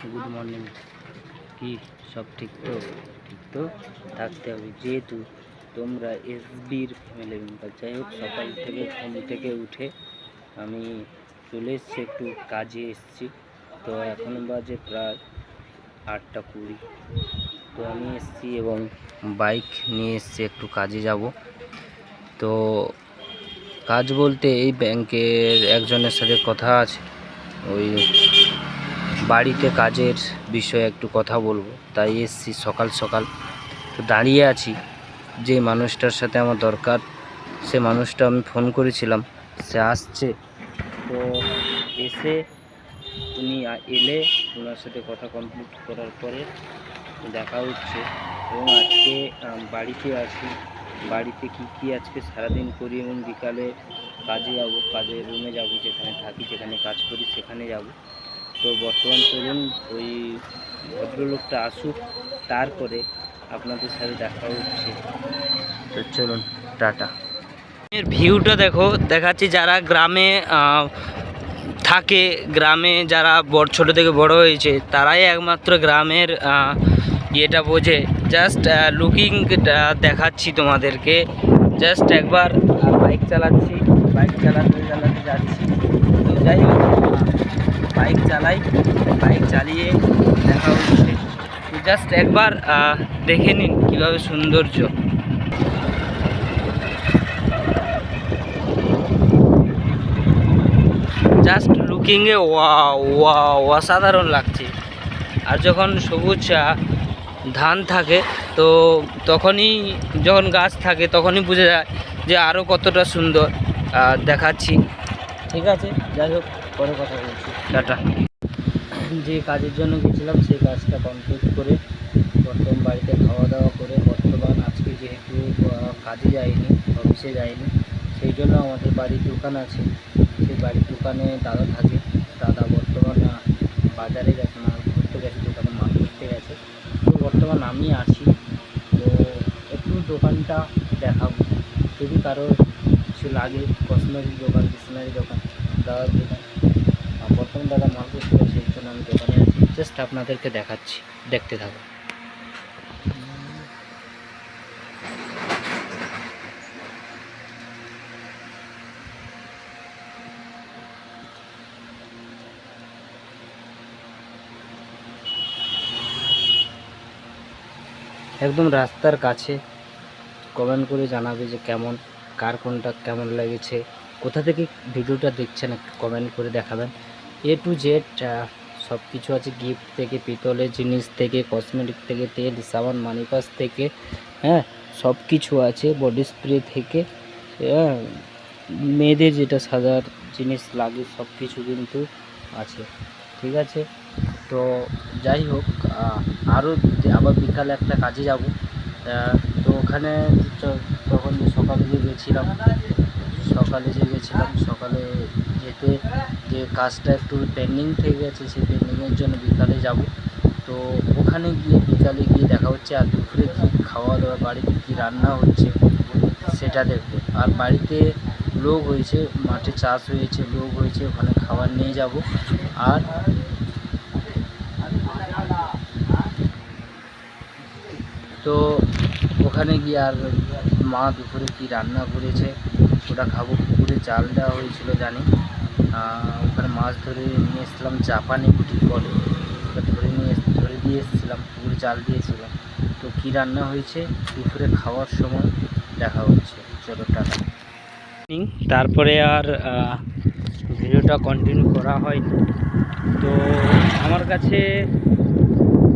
Good morning. কি সব ঠিক তো? ঠিক তো থাকতে হবে, যেহেতু তোমরা এসবির ফ্যামিলি মেম্বার। যাই হোক, সকাল থেকে ঘুম থেকে উঠে আমি চলে এসেছি, একটু কাজে এসেছি। তো এখন বাজে প্রায় 8:20। তো আমি এসেছি এবং বাইক নিয়ে এসেছি, একটু কাজে যাব। তো কাজ বলতে এই ব্যাংকের একজনের সাথে কথা আছে, ওই বাড়িতে কাজের বিষয়ে একটু কথা বলবো, তাই এসছি সকাল সকাল। তো দাঁড়িয়ে আছি, যে মানুষটার সাথে আমার দরকার সে মানুষটা আমি ফোন করেছিলাম, সে আসছে। তো এসে উনি এলে ওনার সাথে কথা কমপ্লিট করার পরে দেখা হচ্ছে। এবং আজকে বাড়িতে আছি, বাড়িতে কি আজকে সারাদিন করি এবং বিকালে কাজে যাব, কাজের রুমে যাব, যেখানে থাকি, যেখানে কাজ করি সেখানে যাব। তো বর্তমান চলুন ওই ভদ্রলোকটা আসুক, তারপরে আপনাদের সাথে দেখা হচ্ছে। তো চলুন, টাটা। এর ভিউটা দেখো, দেখাচ্ছি। যারা গ্রামে থাকে, গ্রামে যারা ছোটো থেকে বড় হয়েছে, তারাই একমাত্র গ্রামের ইয়েটা বোঝে। জাস্ট লুকিং দেখাচ্ছি তোমাদেরকে। জাস্ট একবার বাইক চালাচ্ছি, বাইক চালাতে চালাতে যাচ্ছি। তো যাই হোক, বাইক চালাই, বাইক চালিয়ে দেখা হচ্ছে। তো জাস্ট একবার দেখে নিন কীভাবে সৌন্দর্য। জাস্ট লুকিংয়ে অসাধারণ লাগছে। আর যখন সবুজ ধান থাকে, তো তখনই, যখন গাছ থাকে তখনই বোঝা যায় যে আরও কতটা সুন্দর দেখাচ্ছি। ঠিক আছে, যাই হোক, পরে কথা বলছি, টাটা। যে কাজের জন্য গেছিলাম সেই কাজটা কমপ্লিট করে বর্তমান বাড়িতে খাওয়া দাওয়া করে, বর্তমান আজকে যেহেতু কাজে যাইনি, অফিসে যাইনি, সেই জন্য আমাদের বাড়ির দোকান আছে, সেই বাড়ির দোকানে দাদা থাকে। দাদা বর্তমান বাজারে গেছে, মাল করতে গেছে, দোকানে মাল করতে গেছে। তো বর্তমান আমি আছি, তো একটু দোকানটা দেখাবো। যদি কারো কিছু লাগে, কসমেটিক দোকান, স্টেশনারি দোকান, দাদার দোকান, বর্তমান দাদা মাল করতে গেছে, সেই জন্য আমি দোকানে আছি। জাস্ট আপনাদেরকে দেখাচ্ছি, দেখতে থাকো। একদম রাস্তার কাছে। কমেন্ট করে জানাবে যে কেমন, কার কোনটা কেমন লেগেছে, কোথা থেকে ভিডিওটা দেখছেন একটু কমেন্ট করে দেখাবেন। A to Z সব কিছু আছে, গিফট থেকে, পিতলের জিনিস থেকে, কসমেটিক থেকে, তেল, সাবান, মানিপাস থেকে, হ্যাঁ, সব কিছু আছে। বডি স্প্রে থেকে, হ্যাঁ, মেয়েদের যেটা সাজার জিনিস লাগে সব কিছু কিন্তু আছে। ঠিক আছে, তো যাই হোক, আরও আবার বিকালে একটা কাজে যাব। তো ওখানে তখন সকালে যে গেছিলাম, সকালে যেতে যে কাজটা একটু পেন্ডিং থেকে গেছে, সেই পেন্ডিংয়ের জন্য বিকালে যাব। তো ওখানে গিয়ে বিকালে গিয়ে দেখা হচ্ছে। আর দুপুরে কী খাওয়া দাওয়া, বাড়িতে কী রান্না হচ্ছে সেটা দেখব। আর বাড়িতে লোক হয়েছে, মাঠে চাষ হয়েছে, লোক হয়েছে, ওখানে খাবার নিয়ে যাব। আর তো ওখানে গিয়ে আর মা দুপুরে কী রান্না করেছে ওটা খাবো। পুকুরে জাল দেওয়া হয়েছিল জানি, ওখানে মাছ ধরে নিয়ে এসেছিলাম, জাপানি পুঁটি বলে, ওটা ধরে দিয়ে এসেছিলাম, পুকুরে জাল দিয়েছিলাম। তো কী রান্না হয়েছে দুপুরে খাওয়ার সময় দেখা হচ্ছে। চলো, টাটা। তারপরে আর ভিডিওটা কন্টিনিউ করা হয়নি। তো আমার কাছে,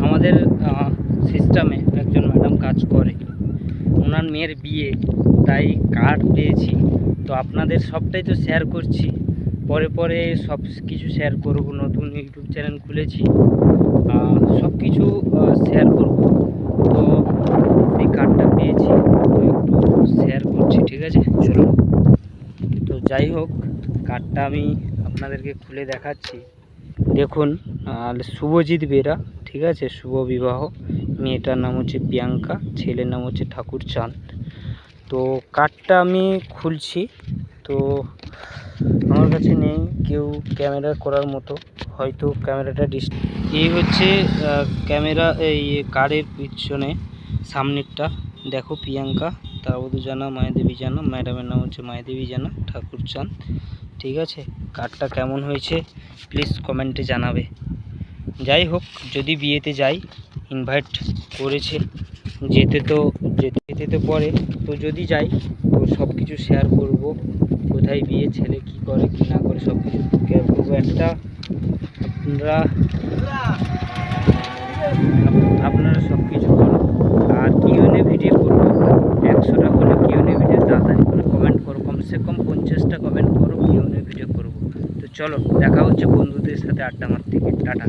আমাদের সিস্টেমে একজন ম্যাডাম কাজ করে, ওনার মেয়ের বিয়ে, তাই কার্ড পেয়েছি। তো আপনাদের সবটাই তো শেয়ার করছি, পরে পরে সব কিছু শেয়ার করব। নতুন ইউটিউব চ্যানেল খুলেছি, সব কিছু শেয়ার করব। তো সেই কার্ডটা পেয়েছি, তো একটু শেয়ার করছি। ঠিক আছে, চলো। তো যাই হোক, কার্ডটা আমি আপনাদেরকে খুলে দেখাচ্ছি। দেখুন, শুভজিৎ বেরা, ঠিক আছে, শুভ বিবাহ। মেয়েটার নাম হচ্ছে প্রিয়াঙ্কা, ছেলের নাম হচ্ছে ঠাকুর চাঁদ। তো কার্ডটা আমি খুলছি। তো আমার কাছে নেই, কেউ ক্যামেরা করার মতো হয়তো ক্যামেরাটা এই হচ্ছে ক্যামেরা, এই কারের পিছনে সামনেরটা। দেখো প্রিয়াঙ্কা তারাবধূ জানা, মায়াদেবী জানা, ম্যাডামের নাম হচ্ছে মায়াদেবী জানা ঠাকুরচাঁদ। ঠিক আছে, কারটা কেমন হয়েছে প্লিজ কমেন্টে জানাবে। যাই হোক, যদি বিয়েতে যাই, ইনভাইট করেছে, যেতে তো পরে, তো যদি যাই তো সব কিছু শেয়ার করব, কোথায় বিয়ে, ছেলে কি করে কি না করে সব কিছু শেয়ার করবো। একটা আপনারা সব কিছু করো। আর কিউএনএ ভিডিও করবো, 100টা হলে কিউএনএ ভিডিও তাড়াতাড়ি করে কমেন্ট করো, কমসে কম 50টা কমেন্ট করো, কিউএনএ ভিডিও করবো। তো চলো, দেখা হচ্ছে বন্ধুদের সাথে আড্ডা মারতে। টাটা।